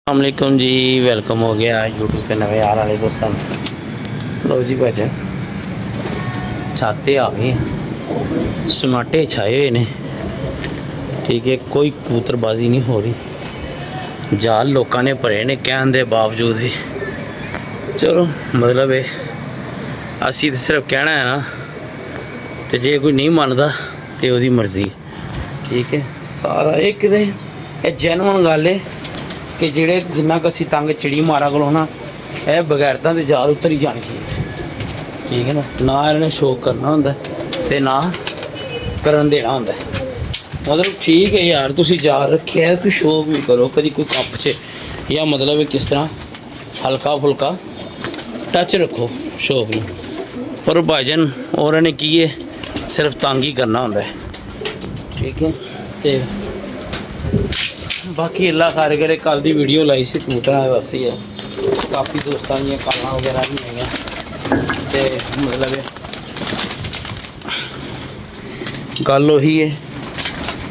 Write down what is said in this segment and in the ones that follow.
अस्सलामुअलैकुम जी, वेलकम हो गया यूट्यूब पे नवे यार वाले दोस्तों। लो जी भजन छाते आ गए, सन्नाटे छाए हुए ने। ठीक है, कोई कबूतरबाजी नहीं हो रही। जाल लोगों ने भरे ने कहने के बावजूद भी। चलो मतलब है असी तो सिर्फ कहना है ना, तो जे कोई नहीं मानता तो उसकी मर्जी। ठीक है, सारा एक जेनवन गल है कि जेड़े जिन्ना क असीं तंग चिड़ी मारा को ना, यह बगैरतां दे जाल उतर ही जानी चाहिए। ठीक है ना इन्हें शौक करना होंदा ते ना करन देना होंदा। मतलब ठीक है यार, तुसीं जाल रखे है तो शौक भी करो, कभी कोई कप च या मतलब किस तरह हल्का फुल्का टच रखो शौक में। पर भाईजान और ने की है सिर्फ तंग ही करना होंदा है। ठीक है, तो बाकी अल्लाह खैर करे। कल की वीडियो लाई सी कबूतरां वास्ते है, काफ़ी दोस्तों दी कालां वगैरह भी आईयां ते मतलब गल उही है।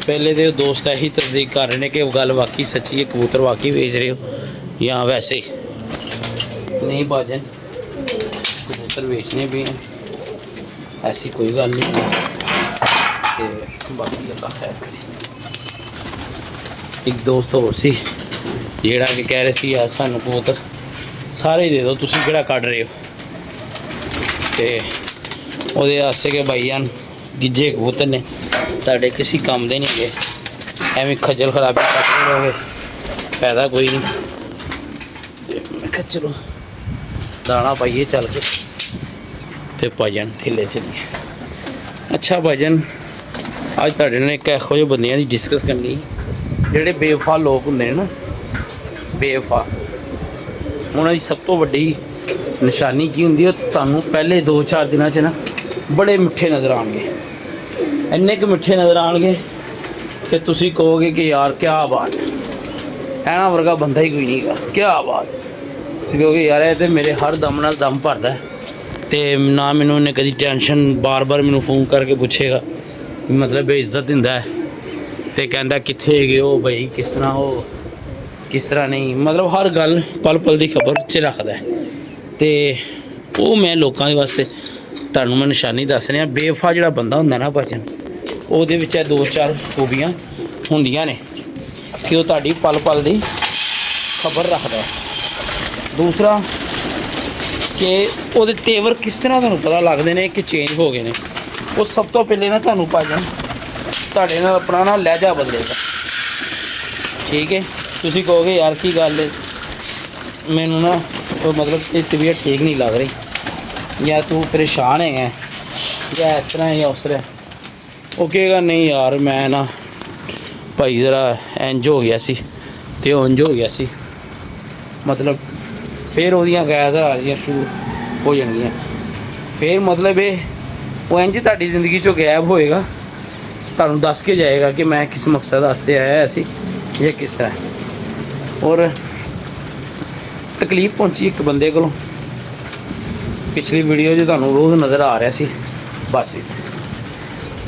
पहले तो दोस्त यही तस्दीक कर रहे हैं कि गल वाकई सच्ची है, कबूतर वाकई बेच रहे हो या वैसे नहीं। भाजन कबूतर बेचने भी हैं, ऐसी कोई गल नहीं है। बाकी अल्लाह खैर करे। एक दोस्त होर सी जेड़ा कि कह रहे सी यार सानू कबूतर सारे दे दो, तुसीं केड़ा कढ रहे हो। तो ਉਹਦੇ वास्ते के भाई जान गिज्जे कबूतर ने ਤੁਹਾਡੇ किसी काम ਦੇ नहीं गए, एवं खजल खराबी करते रहोगे, फायदा कोई नहीं। मैं कहा चलो दाना पाइए चल के तो भाजन थेले चलिए। अच्छा भाजन अज ਤੁਹਾਡੇ ਨਾਲ एक ਇਹੋ ਜਿਹੇ ਬੰਦਿਆਂ ਦੀ डिस्कस करनी, ਜਿਹੜੇ ਬੇਵਫਾ ਲੋਕ ਹੁੰਦੇ ਨੇ ਨਾ, ਬੇਵਫਾ ਉਹਨਾਂ ਦੀ ਸਭ ਤੋਂ ਵੱਡੀ ਨਿਸ਼ਾਨੀ ਕੀ ਹੁੰਦੀ ਹੈ? ਤੁਹਾਨੂੰ ਪਹਿਲੇ 2-4 ਦਿਨਾਂ 'ਚ ਨਾ ਬੜੇ ਮਿੱਠੇ ਨਜ਼ਰ ਆਉਣਗੇ, ਇੰਨੇ ਕੁ ਮਿੱਠੇ ਨਜ਼ਰ ਆਉਣਗੇ ਕਿ ਤੁਸੀਂ ਕਹੋਗੇ ਕਿ ਯਾਰ ਕਿਆ ਬਾਤ ਹੈ, ਇਹਨਾਂ ਵਰਗਾ ਬੰਦਾ ਹੀ ਕੋਈ ਨਹੀਂਗਾ, ਕਿਆ ਬਾਤ। ਤੁਸੀਂ ਕਹੋਗੇ ਯਾਰ ਇਹ ਤਾਂ ਮੇਰੇ ਹਰ ਦਮ ਨਾਲ ਦਮ ਭਰਦਾ ਅਤੇ ਨਾ ਮੈਨੂੰ ਇਹਨੇ ਕਦੀ ਟੈਨਸ਼ਨ, ਬਾਰ-ਬਾਰ ਮੈਨੂੰ ਫੋਨ ਕਰਕੇ ਪੁੱਛੇਗਾ, मतलब बेइज्जत दिंदा है तो कहता कित्थे गए हो भाई, किस तरह हो किस तरह नहीं, मतलब हर गल पल पल की खबर च रखता है। तो वो मैं लोगों के वास्ते तुहानूं मैं निशानी दस रहा। बेवफा जिहड़ा बंदा हुंदा ना बचन, ਉਹਦੇ ਵਿੱਚ 2-4 खूबियां ਹੁੰਦੀਆਂ ने कि वो तुहाडी पल पल की खबर रखता है। दूसरा कि ਉਹਦੇ तेवर किस तरह तुहानूं पता लगदे ने कि चेंज हो गए ने। वो सब तो पहले ना तुहानूं भाजन तुहाडे नाल अपना ना लहजा बदलेगा। ठीक है, तुसीं कहोगे यार की गल है, मैनूं ना मतलब तबीयत ठीक नहीं लग रही, या तू परेशान है या इस तरह या उस तरह। वो कहेगा नहीं यार मैं ना भाई ज़रा इंज हो गया सी ते उंज हो गया सी, मतलब फिर ओहदियां गैर हाजियां शुरू हो जाएंगियां। फिर मतलब ये वो इंज तुहाडी जिंदगी चों गायब होएगा, तुहानूं दस के जाएगा कि मैं किस मकसद वास्ते आया ऐसी या किस तरह। और तकलीफ पहुंची एक बंदे को, पिछली वीडियो जो तुहानूं रोज़ नज़र आ रहा सी बस इत।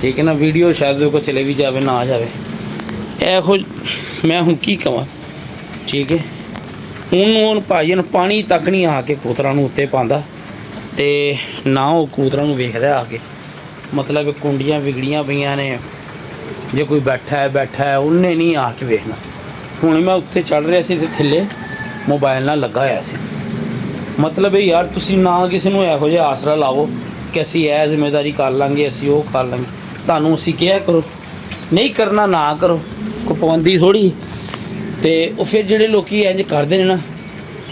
ठीक है ना, वीडियो शायद को चले भी जाए ना जाए, एहो मैं हूँ की कवां। ठीक है, हुण भाईजन पानी तक नहीं आके कबूतरां नूं उत्ते पांदा ते ना वो कबूतरां नूं वेखदा आके। मतलब कुंडियां विगड़ियां पईयां ने, जे कोई बैठा है उन्हें नहीं आके वेखना। हुण मैं उत्थे चढ़ रहा सी ते थल्ले मोबाइल नाल लगा होया सी। मतलब यार तुसीं ना किसी नूं इहो जिहा आसरा लाओ कि असीं यह जिम्मेदारी कर लांगे, असीं वो कर लांगे। तुहानूं असीं किहा करो, नहीं करना ना करो, कोई पाबंदी थोड़ी। ते वो फिर जिहड़े लोग इंज करदे ने ना,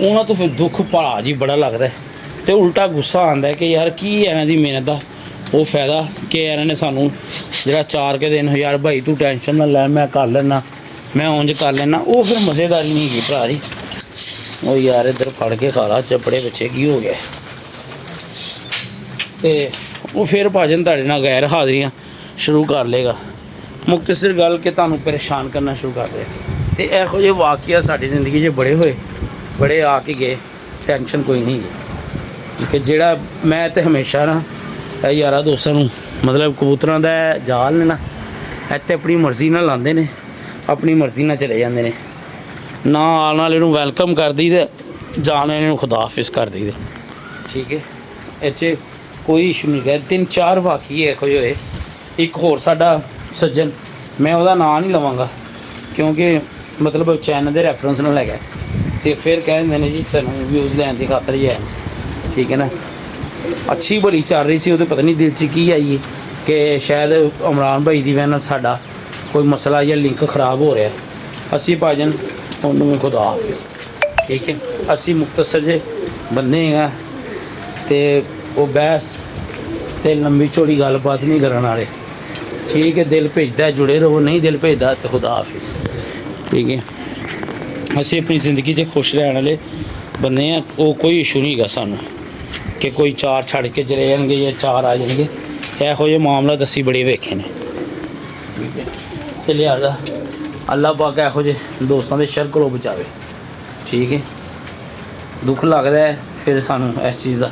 उन्हां तो फिर दुख भला जी बड़ा लगदा है तो उल्टा गुस्सा आंदा है कि यार की इन्हां दी मेहनत का वो फायदा कि इन्हां ने सानू जिहड़ा 4 के दिन यार भाई तू टेंशन ना लै, मैं कर लेना, मैं उंज कर लेना। वो फिर मज़ेदारी नहीं की भरा जी। वो यार इधर फड़ के खा ला चपड़े बच्चे की हो गया। तो वो फिर भाजन तुहाडे नाल गैर हाज़रियां शुरू कर लेगा, मुख्तसर गल के तुहानूं परेशान करना शुरू कर दे। तो इहो ਜਿਹੇ वाक़या साडी जिंदगी 'ਚ बड़े होए, बड़े आके गए, टेंशन कोई नहीं है। कि जेड़ा मैं तो हमेशा ना यारा दोस्तों मतलब कबूतरां दा जाल ने ना इत्थे अपनी मर्जी नाल लांदे ने, अपनी मर्जी नाल चले जांदे ने। ਨਾਲ ਇਹਨੂੰ ਵੈਲਕਮ ਕਰ ਦਈਦਾ, ਜਾਣ ਇਹਨੂੰ ਖੁਦਾ ਹਾਫਿਜ਼ ਕਰ ਦਈਦਾ। ਠੀਕ ਹੈ, ਇਹ 'ਚ ਕੋਈ ਇਸ਼ੂ ਨਹੀਂ ਹੈ। 3-4 ਵਾਕਈ ਇਹੋ ਜਿਹੇ ਹੋਏ। ਇੱਕ ਹੋਰ ਸਾਡਾ ਸੱਜਣ, ਮੈਂ ਉਹਦਾ ਨਾਂ ਨਹੀਂ ਲਵਾਂਗਾ ਕਿਉਂਕਿ ਮਤਲਬ ਚੈਨਲ ਦੇ ਰੈਫਰੈਂਸ ਨਾਲ ਹੈਗਾ, ਤੇ ਫਿਰ ਕਹਿੰਦੇ ਨੇ ਜੀ ਸਾਨੂੰ ਵਿਊਜ਼ ਲੈਣ ਦੀ ਖਾਤਰ ਹੀ ਹੈ। ਠੀਕ ਹੈ ਨਾ, ਅੱਛੀ ਬੜੀ ਚੱਲ ਰਹੀ ਸੀ, ਉਹਦੇ ਪਤਾ ਨਹੀਂ ਦਿਲ 'ਚ ਕੀ ਆਈ ਕਿ ਸ਼ਾਇਦ ਇਮਰਾਨ ਭਾਈ ਦੀ ਵਜ੍ਹਾ ਨਾਲ ਸਾਡਾ ਕੋਈ ਮਸਲਾ ਜਾਂ ਲਿੰਕ ਖਰਾਬ ਹੋ ਰਿਹਾ। ਅਸੀਂ ਭਾਜਨ ਉਹਨੂੰ ਵੀ ਖੁਦਾ ਹਾਫਿਜ਼। ਠੀਕ ਹੈ, ਅਸੀਂ ਮੁਖਤਸਰ ਜੇ ਬੰਦੇ ਹੈਗਾ ਤੇ ਉਹ ਬਹਿਸ ਤੇ ਲੰਬੀ ਚੌੜੀ ਗੱਲਬਾਤ ਨਹੀਂ ਕਰਨ ਵਾਲੇ। ਠੀਕ ਹੈ, ਦਿਲ ਭੇਜਦਾ ਜੁੜੇ ਰਹੋ, ਨਹੀਂ ਦਿਲ ਭੇਜਦਾ ਤੇ ਖੁਦਾ ਹਾਫਿਜ਼। ਠੀਕ ਹੈ, ਅਸੀਂ ਆਪਣੀ ਜ਼ਿੰਦਗੀ 'ਚ ਖੁਸ਼ ਰਹਿਣ ਵਾਲੇ ਬੰਦੇ ਆ। ਉਹ ਕੋਈ ਇਸ਼ੂ ਨਹੀਂ ਹੈਗਾ ਸਾਨੂੰ ਕਿ ਕੋਈ ਚਾਰ ਛੱਡ ਕੇ ਚਲੇ ਜਾਣਗੇ ਜਾਂ ਚਾਰ ਆ ਜਾਣਗੇ। ਇਹੋ ਜਿਹੇ ਮਾਮਲਾ ਅਸੀਂ ਬੜੇ ਵੇਖੇ ਨੇ। ਠੀਕ ਹੈ, ਤੇ ਲਿਹਾਜ਼ਾ ਅੱਲਾਹ ਪਾਕ ਇਹੋ ਜਿਹੇ ਦੋਸਤਾਂ ਦੇ ਸ਼ਰ ਕੋਲੋਂ ਬਚਾਵੇ। ਠੀਕ ਹੈ, ਦੁੱਖ ਲੱਗਦਾ ਹੈ ਫਿਰ ਸਾਨੂੰ ਇਸ ਚੀਜ਼ ਦਾ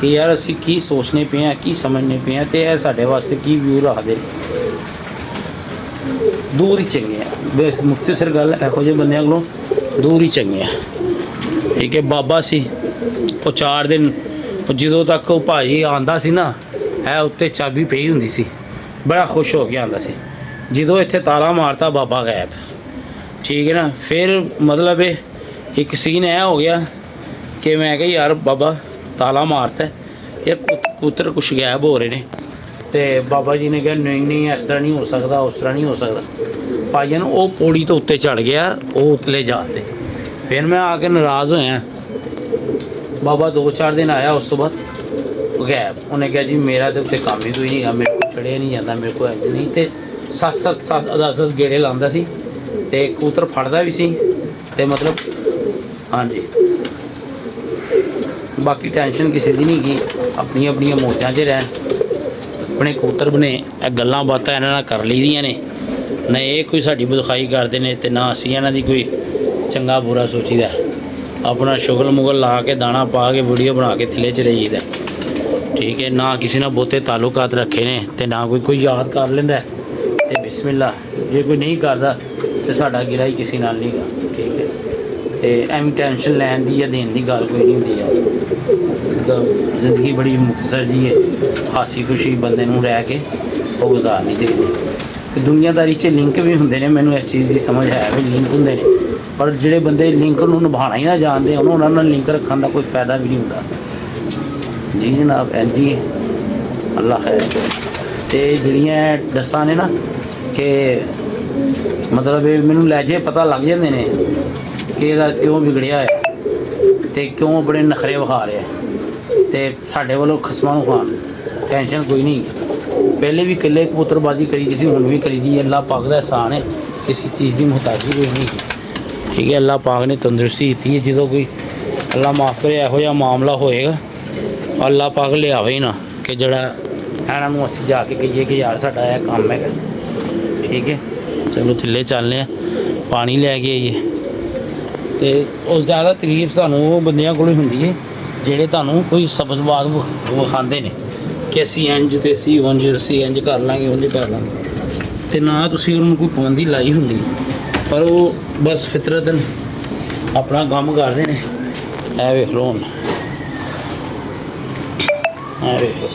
ਕਿ ਯਾਰ ਅਸੀਂ ਕੀ ਸੋਚਣੇ ਪਏ ਹਾਂ, ਕੀ ਸਮਝਣੇ ਪਏ ਹਾਂ, ਤੇ ਇਹ ਸਾਡੇ ਵਾਸਤੇ ਕੀ ਵਿਊ ਰੱਖਦੇ। ਦੂਰ ਹੀ ਚੰਗੇ ਆ, ਬਸ ਮੁਖਤਸਰ ਗੱਲ ਇਹੋ ਜਿਹੇ ਬੰਦਿਆਂ ਕੋਲੋਂ ਦੂਰ ਹੀ ਚੰਗੇ ਆ। ਠੀਕ ਹੈ, ਬਾਬਾ ਸੀ ਉਹ 4 ਦਿਨ ਜਦੋਂ ਤੱਕ ਉਹ ਭਾਜੀ ਆਉਂਦਾ ਸੀ ਨਾ, ਇਹ ਉੱਤੇ ਚਾਬੀ ਪਈ ਹੁੰਦੀ ਸੀ, ਬੜਾ ਖੁਸ਼ ਹੋ ਕੇ ਆਉਂਦਾ ਸੀ। ਜਦੋਂ ਇੱਥੇ ਤਾਲਾ ਮਾਰਤਾ ਬਾਬਾ ਗਾਇਬ। ਠੀਕ ਹੈ ਨਾ, ਫਿਰ ਮਤਲਬ ਇੱਕ ਸੀਨ ਇਹ ਹੋ ਗਿਆ ਕਿ ਮੈਂ ਕਿਹਾ ਯਾਰ ਬਾਬਾ ਤਾਲਾ ਮਾਰਤਾ ਯਾਰ, ਕਬੂਤਰ ਕੁਛ ਗਾਇਬ ਹੋ ਰਹੇ ਨੇ। ਤੇ ਬਾਬਾ ਜੀ ਨੇ ਕਿਹਾ ਨਹੀਂ ਇਸ ਤਰ੍ਹਾਂ ਨਹੀਂ ਹੋ ਸਕਦਾ, ਉਸ ਤਰ੍ਹਾਂ ਨਹੀਂ ਹੋ ਸਕਦਾ। ਭਾਈਆਂ ਨੂੰ ਉਹ ਪੌੜੀ ਤੋਂ ਉੱਤੇ ਚੜ੍ਹ ਗਿਆ, ਉਹ ਉਤਲੇ ਜਾਤੇ। ਫਿਰ ਮੈਂ ਆ ਕੇ ਨਾਰਾਜ਼ ਹੋਇਆ। ਬਾਬਾ 2-4 ਦਿਨ ਆਇਆ, ਉਸ ਤੋਂ ਬਾਅਦ ਗਾਇਬ। ਉਹਨੇ ਕਿਹਾ ਜੀ ਮੇਰਾ ਤੇ ਉੱਤੇ ਕੰਮ ਹੀ ਕੋਈ ਨਹੀਂ ਗਾ, ਮੇਰੇ ਕੋਲ ਚੜ੍ਹਿਆ ਨਹੀਂ ਜਾਂਦਾ, ਮੇਰੇ ਕੋਲ ਇੰਝ ਨਹੀਂ। ਤੇ 7-7 ਗੇੜੇ ਲਾਉਂਦਾ ਸੀ ਤੇ ਕਬੂਤਰ ਫੜਦਾ ਵੀ ਸੀ ਤੇ ਮਤਲਬ ਹਾਂਜੀ, ਬਾਕੀ ਟੈਨਸ਼ਨ ਕਿਸੇ ਦੀ ਨਹੀਂ ਗਈ। ਆਪਣੀਆਂ ਮੌਜਾਂ 'ਚ ਰਹਿਣ, ਆਪਣੇ ਕਬੂਤਰ ਬਣੇ। ਇਹ ਗੱਲਾਂ ਬਾਤਾਂ ਇਹਨਾਂ ਨਾਲ ਕਰ ਲਈਦੀਆਂ ਨੇ, ਨਾ ਇਹ ਕੋਈ ਸਾਡੀ ਬਦਖਾਈ ਕਰਦੇ ਨੇ ਤੇ ਨਾ ਅਸੀਂ ਇਹਨਾਂ ਦੀ ਕੋਈ ਚੰਗਾ ਬੁਰਾ ਸੋਚੀਦਾ। ਆਪਣਾ ਸ਼ੁਗਲ ਮੁਗਲ ਲਾ ਕੇ ਦਾਣਾ ਪਾ ਕੇ ਵੀਡੀਓ ਬਣਾ ਕੇ ਥੱਲੇ ਚਲੇ ਜਾਈਦਾ। ਠੀਕ ਹੈ, ਨਾ ਕਿਸੇ ਨਾਲ ਬਹੁਤੇ ਤਾਲੁਕਾਤ ਰੱਖੇ ਨੇ ਤੇ ਨਾ ਕੋਈ ਯਾਦ ਕਰ ਲੈਂਦਾ ਤੇ ਬਿਸਮਿਲ੍ਲਾ। ਜੇ ਕੋਈ ਨਹੀਂ ਕਰਦਾ ਤੇ ਸਾਡਾ ਗਿਲਾ ਹੀ ਕਿਸੇ ਨਾਲ ਨਹੀਂ ਗਾ। ਠੀਕ ਹੈ, ਤੇ ਐਵੇਂ ਟੈਨਸ਼ਨ ਲੈਣ ਦੀ ਜਾਂ ਦੇਣ ਦੀ ਗੱਲ ਕੋਈ ਨਹੀਂ ਹੁੰਦੀ ਯਾਰ। ਜ਼ਿੰਦਗੀ ਬੜੀ ਮੁਖਤਸਰ ਜੀ ਹੈ, ਹਾਸੀ ਖੁਸ਼ੀ ਬੰਦੇ ਨੂੰ ਰਹਿ ਕੇ ਉਹ ਗੁਜ਼ਾਰਨੀ ਚਾਹੀਦੀ। ਤੇ ਦੁਨੀਆਦਾਰੀ 'ਚ ਲਿੰਕ ਵੀ ਹੁੰਦੇ ਨੇ, ਮੈਨੂੰ ਇਸ ਚੀਜ਼ ਦੀ ਸਮਝ ਹੈ ਵੀ ਲਿੰਕ ਹੁੰਦੇ ਨੇ, ਪਰ ਜਿਹੜੇ ਬੰਦੇ ਲਿੰਕ ਨੂੰ ਨਿਭਾਉਣਾ ਹੀ ਨਾ ਜਾਣਦੇ ਉਹਨਾਂ ਨਾਲ ਲਿੰਕ ਰੱਖਣ ਦਾ ਕੋਈ ਫਾਇਦਾ ਵੀ ਨਹੀਂ ਹੁੰਦਾ। ਜੀ ਜਨਾਬ, ਐਂ ਜੀ ਅੱਲਾਹ ਖੈਰ। ਤੇ ਜਿਹੜੀਆਂ ਦੱਸਾਂ ਨੇ ਨਾ ਕਿ ਮਤਲਬ ਇਹ ਮੈਨੂੰ ਲਹਿਜੇ ਪਤਾ ਲੱਗ ਜਾਂਦੇ ਨੇ ਕਿ ਇਹਦਾ ਕਿਉਂ ਵਿਗੜਿਆ ਹੈ ਤੇ ਕਿਉਂ ਬੜੇ ਨਖਰੇ ਵਿਖਾ ਰਿਹਾ। ਤੇ ਸਾਡੇ ਵੱਲੋਂ ਖਸਮਾਂ ਨੂੰ ਖਾਣ ਟੈਨਸ਼ਨ ਕੋਈ ਨਹੀਂ। ਪਹਿਲੇ ਵੀ ਇਕੱਲੇ ਕਬੂਤਰਬਾਜ਼ੀ ਕਰੀ ਸੀ, ਹੁਣ ਵੀ ਕਰੀ ਦੀ। ਅੱਲਾਹ ਪਾਕ ਦਾ ਅਹਿਸਾਨ ਹੈ, ਕਿਸੇ ਚੀਜ਼ ਦੀ ਮੁਹਤਾਜੀ ਕੋਈ ਨਹੀਂ। ਠੀਕ ਹੈ, ਅੱਲਾਹ ਪਾਕ ਨੇ ਤੰਦਰੁਸਤੀ ਦਿੱਤੀ ਹੈ। ਜਦੋਂ ਕੋਈ ਅੱਲਾਹ ਮਾਫ ਕਰੇ ਇਹੋ ਜਿਹਾ ਮਾਮਲਾ ਹੋਏਗਾ, ਅੱਲਾਹ ਪਾਕ ਲਿਆਵੇ ਹੀ ਨਾ ਕਿ ਜਿਹੜਾ ਇਹਨਾਂ ਨੂੰ ਅਸੀਂ ਜਾ ਕੇ ਕਹੀਏ ਕਿ ਯਾਰ ਸਾਡਾ ਇਹ ਕੰਮ ਹੈਗਾ। ਠੀਕ ਹੈ, ਚਲੋ ਥੱਲੇ ਚੱਲਦੇ ਹਾਂ, ਪਾਣੀ ਲੈ ਕੇ ਆਈਏ। ਤੇ ਉਸ ਜ਼ਿਆਦਾ ਤਾਰੀਫ ਸਾਨੂੰ ਉਹ ਬੰਦਿਆਂ ਕੋਲ ਹੁੰਦੀ ਹੈ ਜਿਹੜੇ ਤੁਹਾਨੂੰ ਕੋਈ ਸਬਜ਼ਬਾਦ ਵਿਖਾਉਂਦੇ ਨੇ ਕਿ ਅਸੀਂ ਇੰਝ ਤੇ ਅਸੀਂ ਉਂਝ, ਅਸੀਂ ਇੰਝ ਕਰ ਲਾਂਗੇ, ਉਂਝ ਕਰ ਲਾਂਗੇ। ਤੇ ਨਾ ਤੁਸੀਂ ਉਹਨੂੰ ਕੋਈ ਪਾਬੰਦੀ ਲਾਈ ਹੁੰਦੀ, ਪਰ ਉਹ ਬਸ ਫਿਤਰਤਨ ਆਪਣਾ ਕੰਮ ਕਰਦੇ ਨੇ। ਇਹ ਵੇਖ ਲਓ ਹੁਣ, ਇਹ ਵੇਖ ਲਓ,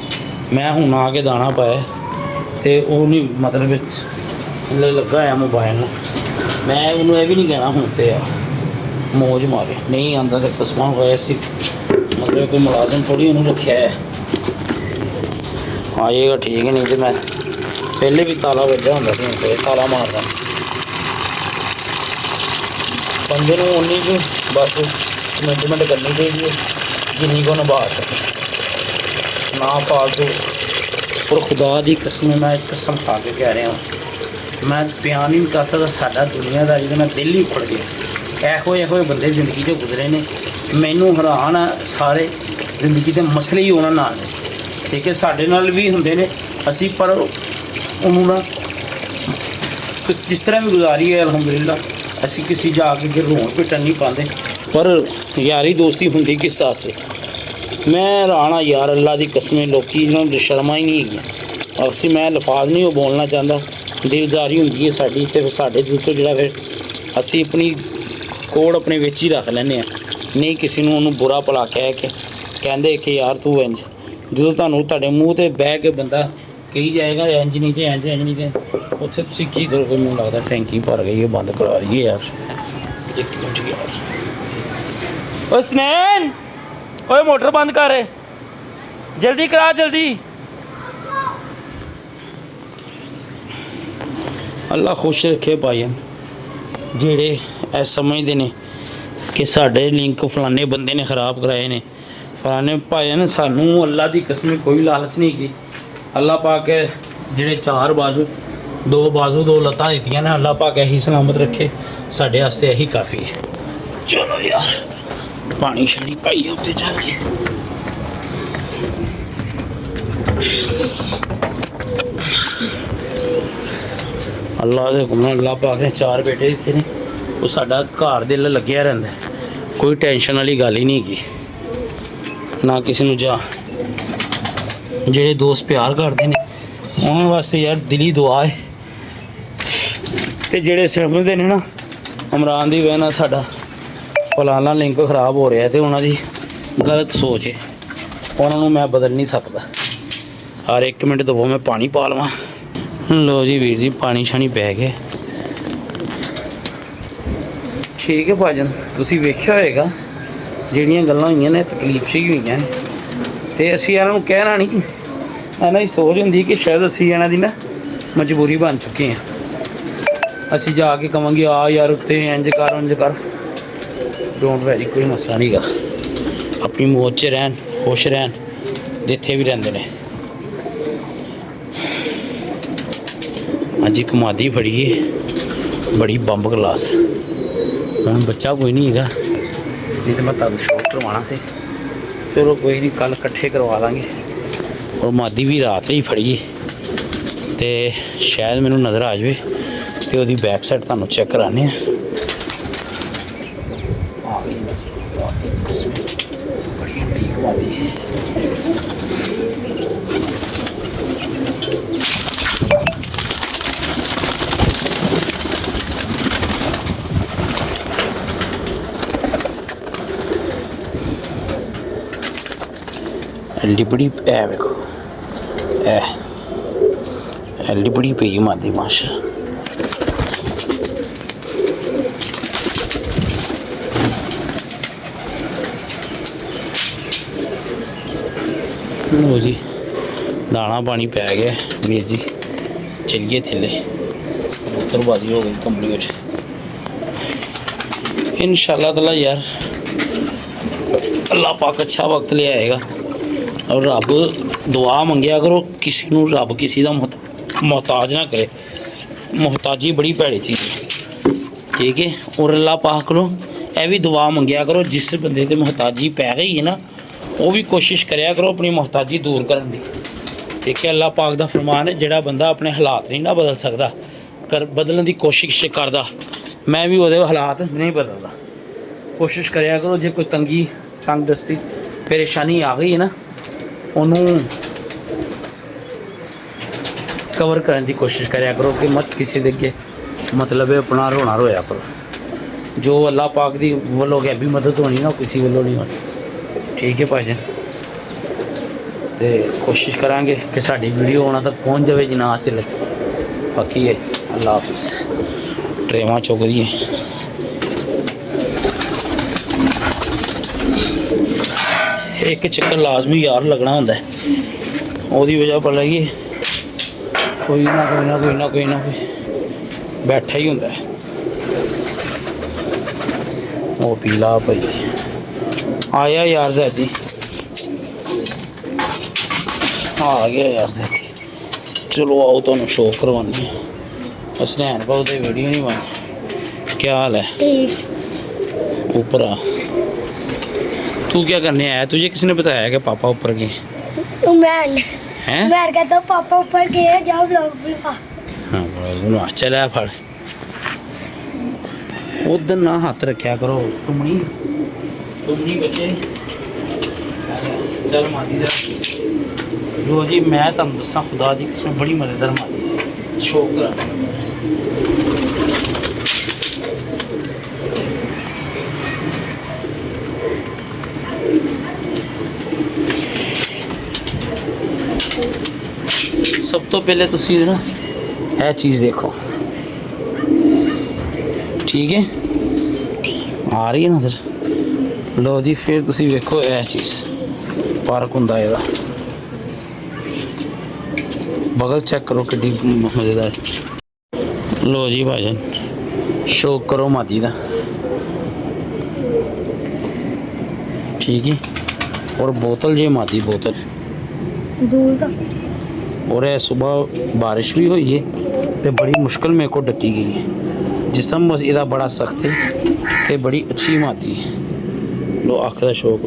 ਮੈਂ ਹੁਣ ਆ ਕੇ ਦਾਣਾ ਪਾਇਆ ਤੇ ਉਹ ਨਹੀਂ ਮਤਲਬ ਲੱਗਾ ਹੋਇਆ ਮੋਬਾਈਲ ਨੂੰ। ਮੈਂ ਉਹਨੂੰ ਇਹ ਵੀ ਨਹੀਂ ਕਹਿਣਾ ਹੁਣ ਤੇ ਆ ਮੌਜ ਮਾਰੇ, ਨਹੀਂ ਆਉਂਦਾ ਤਾਂ ਕਸਮਾਂ ਹੋਇਆ ਸੀ। ਮਤਲਬ ਕੋਈ ਮੁਲਾਜ਼ਮ ਥੋੜ੍ਹੀ ਉਹਨੂੰ ਰੱਖਿਆ ਹੈ, ਆਏਗਾ ਠੀਕ ਨਹੀਂ ਤੇ ਮੈਂ ਪਹਿਲੇ ਵੀ ਤਾਲਾ ਵੱਜਾ ਹੁੰਦਾ ਸੀ, ਹੁਣ ਫਿਰ ਤਾਲਾ ਮਾਰਦਾ। ਬੰਦੇ ਨੂੰ ਉਨੀ ਕੁ ਬਸ ਮੈਨੇਜਮੈਂਟ ਕਰਨੀ ਚਾਹੀਦੀ ਹੈ ਜਿੰਨੀ ਕੋ ਨਿਭਾ ਸਕੇ, ਨਾ ਫਾਲਤੂ। ਔਰ ਖੁਦਾ ਦੀ ਕਸਮ, ਮੈਂ ਕਸਮ ਖਾ ਕੇ ਕਹਿ ਰਿਹਾ, ਮੈਂ ਬਿਆਨ ਨਹੀਂ ਕਰ ਸਕਦਾ। ਸਾਡਾ ਦੁਨੀਆਦਾਰੀ ਦਾ ਨਾ ਦਿਲ ਹੀ ਉਖੜ ਗਿਆ। ਇਹੋ ਬੰਦੇ ਜ਼ਿੰਦਗੀ 'ਚ ਗੁਜ਼ਰੇ ਨੇ, ਮੈਨੂੰ ਹੈਰਾਨ ਆ। ਸਾਰੇ ਜ਼ਿੰਦਗੀ ਦੇ ਮਸਲੇ ਹੀ ਉਹਨਾਂ ਨਾਲ ਨੇ। ਠੀਕ ਹੈ, ਸਾਡੇ ਨਾਲ ਵੀ ਹੁੰਦੇ ਨੇ ਅਸੀਂ, ਪਰ ਉਹਨੂੰ ਨਾ ਜਿਸ ਤਰ੍ਹਾਂ ਵੀ ਗੁਜ਼ਾਰੀ ਹੈ ਅਲਹਮਦੁਲਿਲਾ। ਅਸੀਂ ਕਿਸੇ ਜਾ ਕੇ ਰੋਣ ਪਿੱਟਣ ਨਹੀਂ ਪਾਉਂਦੇ, ਪਰ ਯਾਰੀ ਦੋਸਤੀ ਹੁੰਦੀ ਕਿਸ ਵਾਸਤੇ। ਮੈਂ ਹੈਰਾਨ ਆ ਯਾਰ, ਅੱਲਾ ਦੀ ਕਸਮ, ਲੋਕੀ ਇਹਨਾਂ ਨੂੰ ਸ਼ਰਮਾਂ ਹੀ ਨਹੀਂ ਹੈਗੀਆਂ। ਅਸੀਂ ਮੈਂ ਲਫਾਜ਼ ਨਹੀਂ ਉਹ ਬੋਲਣਾ ਚਾਹੁੰਦਾ, ਦਿਲਜ਼ਾਰੀ ਹੁੰਦੀ ਹੈ ਸਾਡੀ। ਅਤੇ ਸਾਡੇ ਦਿਲ ਤੋਂ ਜਿਹੜਾ ਫਿਰ ਅਸੀਂ ਆਪਣੀ ਕੋਡ ਆਪਣੇ ਵਿੱਚ ਹੀ ਰੱਖ ਲੈਂਦੇ ਆ, ਨਹੀਂ ਕਿਸੇ ਨੂੰ ਉਹਨੂੰ ਬੁਰਾ ਭਲਾ ਕਹਿ ਕੇ ਕਹਿੰਦੇ ਕਿ ਯਾਰ ਤੂੰ ਇੰਝ, ਜਦੋਂ ਤੁਹਾਨੂੰ ਤੁਹਾਡੇ ਮੂੰਹ ਤੇ ਬਹਿ ਕੇ ਬੰਦਾ ਕਹੀ ਜਾਏਗਾ ਇੰਝ ਨਹੀਂ ਤੇ ਇੰਝ ਨਹੀਂ ਤੇ ਉੱਥੇ ਤੁਸੀਂ ਕੀ ਕਰੋਗੇ? ਮੈਨੂੰ ਲੱਗਦਾ ਟੈਂਕੀ ਭਰ ਗਈ ਹੈ, ਬੰਦ ਕਰਵਾ ਲਈਏ ਯਾਰ। ਇੱਕ ਮਿੰਟ ਯਾਰ, ਓ ਸਨੈਨ, ਓਏ ਮੋਟਰ ਬੰਦ ਕਰ, ਜਲਦੀ ਕਰਾ ਜਲਦੀ। ਅੱਲਾ ਖੁਸ਼ ਰੱਖੇ ਭਾਈਆਂ ਜਿਹੜੇ ਇਹ ਸਮਝਦੇ ਨੇ ਕਿ ਸਾਡੇ ਲਿੰਕ ਫਲਾਣੇ ਬੰਦੇ ਨੇ ख़राब कराए ने, फलाने भाई ने सानू अल्लाह की कसम कोई लालच नहीं की। अल्लाह पाक ਜਿਹੜੇ 4 बाजू 2 बाजू 2 लत्तां दित्तियां ने, अल्लाह पाक यही सलामत रखे, साढ़े वास्ते यही काफ़ी है। चलो यार पानी शानी पाइए उत्ते चल के। अल्लाह दे हुक्म नाल अल्लाह पाक ने 4 बेटे दित्ते ने, वो साडा घर दिल लग्या रहिंदा, कोई टेंशन वाली गल ही नहीं की ना किसी नूं। जा ਜਿਹੜੇ दोस्त प्यार करते हैं उन्होंने वास्ते यार दिली दुआ है, तो ਜਿਹੜੇ समझते हैं ना इमरान की वजह नाल साडा फलाना लिंक खराब हो रहा है, तो उन्होंने गलत सोच है, उन्होंने मैं बदल नहीं सकता। हर 1 मिनट दो मैं पानी पा लवां। लो जी वीर जी पानी शानी पै गए। ठीक है भाजन, तुसीं वेख्या होएगा ਜਿਹੜੀਆਂ ਗੱਲਾਂ ਹੋਈਆਂ ਨੇ ਤਕਲੀਫ ਚ ਹੀ ਹੋਈਆਂ ਨੇ, ਤੇ ਅਸੀਂ ਇਹਨਾਂ ਨੂੰ ਕਹਿਣਾ ਨਹੀਂ, ਇਹਨਾਂ ਦੀ ਸੋਚ ਹੁੰਦੀ ਕਿ ਸ਼ਾਇਦ ਅਸੀਂ ਇਹਨਾਂ ਦੀ ਨਾ ਮਜਬੂਰੀ ਬਣ ਚੁੱਕੇ ਹਾਂ। ਅਸੀਂ ਜਾ ਕੇ ਕਵਾਂਗੇ ਆ ਯਾਰ ਉੱਤੇ ਇੰਜ ਕਰ ਇੰਜ ਕਰ, ਡੋਂਟ ਵੈਰੀ, ਕੋਈ ਮਸਲਾ ਨਹੀਂਗਾ। ਆਪਣੀ ਮੌਜ 'ਚ ਰਹਿਣ, ਖੁਸ਼ ਰਹਿਣ ਜਿੱਥੇ ਵੀ ਰਹਿੰਦੇ ਨੇ। ਅੱਜ ਇੱਕ ਮਾਦੀ ਫੜੀ ਏ ਬੜੀ ਬੰਬ ਕਲਾਸ। ਹੁਣ ਬੱਚਾ ਕੋਈ ਨਹੀਂ ਹੈਗਾ, नहीं तो मैं तुम शो करवाना से। चलो कोई नहीं, कल कट्ठे करवा लाँगे। और मादी भी रात ही फड़ी तो शायद मैनू नज़र आ जाए, तो वो बैक साइड तुहानू चेक कराने बड़ी ठीक मादी। एल्डी बड़ी है, देखो एल्डी बड़ी पी मादी माशा। लो जी दाना पानी पै गया वीर जी, चलिए थले उत्तरबाजी हो गई कंप्लीट इंशाल्लाह ताला। यार अल्लाह पाक अच्छा वक्त ले आएगा। और रब दुआ मंगया करो, किसी नूं रब किसी का मोहताज ना करे। मोहताजी बड़ी भैड़ी चीज़ है, ठीक है। और अल्लाह पाक करो यह भी दुआ मंगया करो, जिस बंदे ते मोहताजी पै गई है ना, वो भी कोशिश कराया करो अपनी मोहताजी दूर करने की, ठीक है। अल्लाह पाक का फरमान है, जिहड़ा बंदा अपने हालात नहीं ना बदल सकता, कर बदलने की कोशिश करता, मैं भी वो हालात नहीं बदलता। कोशिश कराया करो, जो कोई तंगी तंग दस्ती परेशानी आ गई है ना, उन्होंने कवर करने की कोशिश कराया करो, कि मत किसी दे अगे मतलब है अपना रोना रोया करो। जो अल्लाह पाक की वालों की भी मदद होनी ना, किसी वालों नहीं होनी, ठीक है भाईजान। तो कोशिश करांगे कि साड़ी वीडियो होना तक पहुँच जाए जिन्ना हासिल है। बाकी है अल्लाह हाफिज़। ट्रेवां चुक दिए एक चक्कर लाजमी यार लगना होंदा है, ओदी वजह पर लगी कोई ना कोई ना कोई ना कोई ना कोई बैठा ही होंदा है। वो पीला भाई आया यार जैदी, आ गया यार जैदी। चलो आओ तुहानू शो करवाने। हसनैन भाऊ की वीडियो नहीं बनी। क्या हाल है? ऊपर आ। तू क्या करने आया? तुझे किसने बताया कि पापा ऊपर गए? मैन हैं? मैं कहता हूँ पापा ऊपर गए, जाओ ब्लॉग बुलवा। हाँ बुलवा, चल आ फड़। उधर ना हाथ रखा करो, तुमनी बच्चे। चल मादी दा लो जी, मैं तुम दसा खुदा दी कसम बड़ी मजेदार मादी शौक करा। ਸਭ ਤੋਂ ਪਹਿਲੇ ਤੁਸੀਂ ਨਾ ਇਹ ਚੀਜ਼ ਦੇਖੋ, ਠੀਕ ਹੈ, ਆ ਰਹੀ ਹੈ ਨਜ਼ਰ। ਲਓ ਜੀ ਫਿਰ ਤੁਸੀਂ ਵੇਖੋ ਇਹ ਚੀਜ਼ ਪਾਰਕ ਹੁੰਦਾ ਇਹਦਾ, ਬਗਲ ਚੈੱਕ ਕਰੋ ਕਿੱਡੀ ਮਜ਼ੇਦਾਰ। ਲਓ ਜੀ ਭਾਈਜਾਨ ਸ਼ੌਕ ਕਰੋ ਮਾਦੀ ਦਾ, ठीक है। और बोतल जी मादी बोतल दूर का और है सुबह बारिश भी हुई है तो बड़ी मुश्किल मेरे को डकी गई है। जिसम बस इदा बड़ा सख्त है तो बड़ी अच्छी मादी है। लो अख का शौक,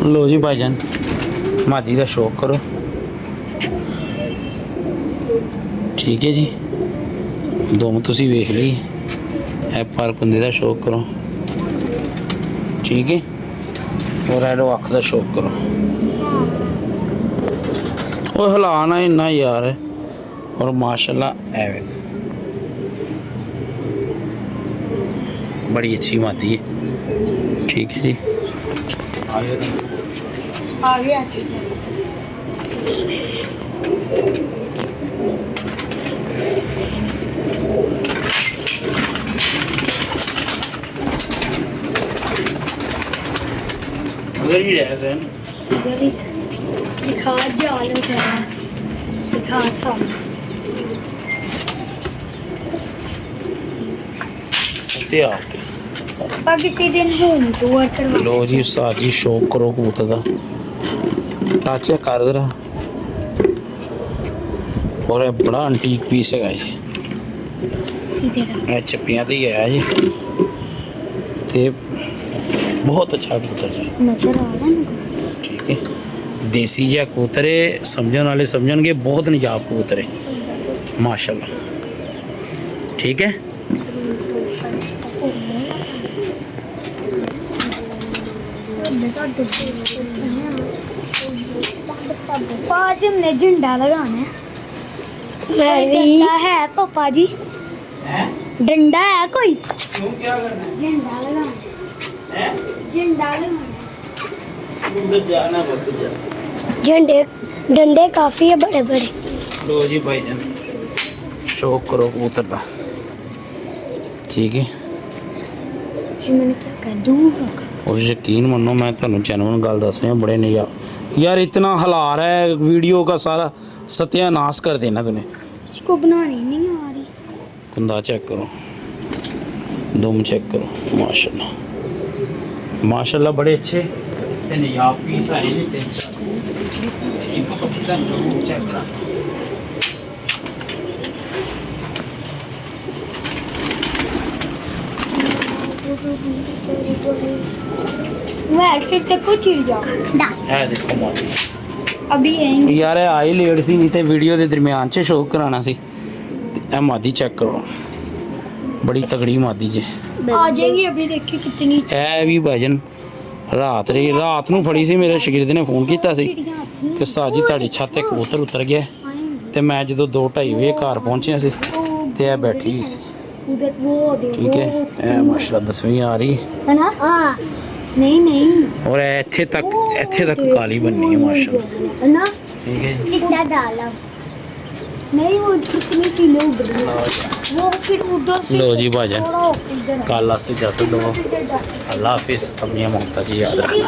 लो जी भाईजान मादी का शौक करो, ठीक है जी। दोनों तुसी वेख ली है, पर कुंदे का शौक करो, ठीक है। और एडो अख का शौक करो, और हिलाना इन्ना यार। और माशाल्लाह एवें बड़ी अच्छी मादी है, ठीक है जी। आगे अच्छे से उधर ही रह सन जरी दिखा जाल बेचारा दिखा सब ते आते। पर किसी दिन होम टूर करवा। लो जी उस्ताद जी शौक करो कबूतर का, टच कर जरा। और ये बड़ा अंटीक पीस है जी, इधर चप्पियां ते है जी, ते बहुत अच्छा कबूतर है, नजर आ रहा है, ठीक है। देसी जिहा कबूतर है, समझण वाले समझणगे बहुत निजाब कबूतर है माशाल्लाह, ठीक है। आज हमने झंडा लगाना है, डंडा है पापा जी, डंडा है कोई, क्यों क्या करना झंडा लगाना है? झंडा लगाना उधर जाना जा। झंडे डंडे काफी है बड़े बड़े। लो जी भाईजान शौक करो कबूतर का, ठीक है। मैंने क्या कहा दूर रखा। और यकीन मनो मैं तुहानू जैनुअन गल दस रहा, बड़े निजा यार, इतना हला रहा है वीडियो का सारा सत्यानाश कर देना तूने। इसको बनानी नहीं आ रही। कुंदा चेक करो, दुम चेक करो, माशाल्लाह माशाल्लाह बड़े अच्छे ते निजाब पीस आए ने। इनको कबूतर जरूर चेक करा। मैं फिर तक को चिड़ जाओ है देखो मादी अभी आएंगे। यार ਇਹ ਆਈ ਲੇਟ ਸੀ, नहीं तो वीडियो के दरम्यान च शौक कराना सी। ए मादी चेक करो, बड़ी तगड़ी मादी जे, आ जाएंगी अभी, देखिए कितनी ए भी भजन रात रही, रात ਨੂੰ ਫੜੀ ਸੀ। ਮੇਰੇ ਸ਼ਾਗਿਰਦ ਨੇ ਫੋਨ ਕੀਤਾ ਸੀ ਕਿ ਸਾਜੀ ਤੁਹਾਡੀ ਛੱਤ ਤੇ ਕਬੂਤਰ ਉਤਰ ਗਿਆ, ਤੇ ਮੈਂ ਜਦੋਂ 2:30 ਵਜੇ ਘਰ ਪਹੁੰਚਿਆ ਸੀ ਤੇ ਇਹ ਬੈਠੀ ਹੋਈ ਸੀ, उधर वो देखो ठीक है। ए माशाल्लाह 10वीं आ रही है ना। हाँ नहीं नहीं और ਇੱਥੇ तक काली बननी है माशाल्लाह, है ना। ठीक है जी। कितना डाला नहीं वो कितनी किलो उड़ रही है। वो फिर उधर से लो जी भाजन थोड़ा इधर काला से जाते दो। अल्लाह हाफिज़, अपनी ममता जी याद रखना।